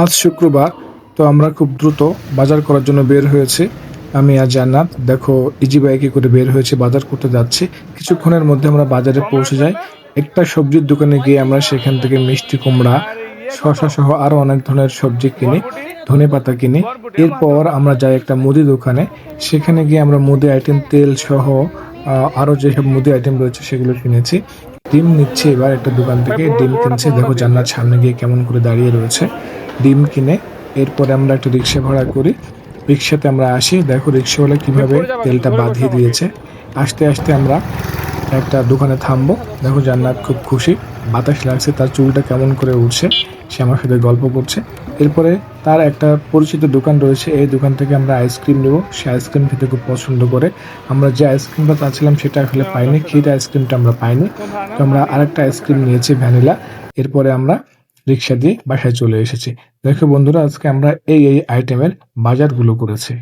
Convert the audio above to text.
আজ শুক্রবার, তো আমরা খুব দ্রুত বাজার করার জন্য বের হয়েছি। আমি আর জান্নাত দেখো ইজি বাইকে করে বের হয়েছে, বাজার করতে যাচ্ছি। কিছুক্ষণের মধ্যে আমরা বাজারে পৌঁছে যাই। একটা সবজির দোকানে গিয়ে আমরা সেখান থেকে মিষ্টি কুমড়া, শসা সহ আরো অনেক ধরনের সবজি কিনি, ধনেপাতা কিনি। এরপর আমরা যাই একটা মুদি দোকানে। সেখানে গিয়ে আমরা মুদি আইটেম, তেল সহ আরো যেসব মুদি আইটেম রয়েছে সেগুলো কিনেছি। ডিম নিচ্ছে এবার একটা দোকান থেকে, ডিম কিনছে। দেখো জান্নাত সামনে গিয়ে কেমন করে দাঁড়িয়ে রয়েছে। ডিম কিনে এরপরে আমরা একটা রিক্সা ভাড়া করি। রিক্সাতে আমরা আসি, দেখো রিক্সাওয়ালা কিভাবে তেলটা বাঁধিয়ে দিয়েছে। আসতে আসতে আমরা একটা দোকানে থামবো। দেখো জান্নাত খুব খুশি, বাতাস লাগছে, তার চুলটা কেমন করে উঠছে, সে আমার সাথে গল্প করছে। এরপরে তার একটা পরিচিত দোকান রয়েছে, এই দোকান থেকে আমরা আইসক্রিম নেব। সে আইসক্রিম খেতে খুব পছন্দ করে। আমরা যে আইসক্রিমটা চাচ্ছিলাম সেটা আসলে পাইনি, ক্ষীর আইসক্রিমটা আমরা পাইনি। তো আমরা আরেকটা আইসক্রিম নিয়েছি, ভ্যানিলা। এরপরে আমরা রিক্সা দিয়ে বাসায় চলে এসেছি। দেখো বন্ধুরা, আজকে আমরা এই আইটেমের বাজারগুলো করেছি।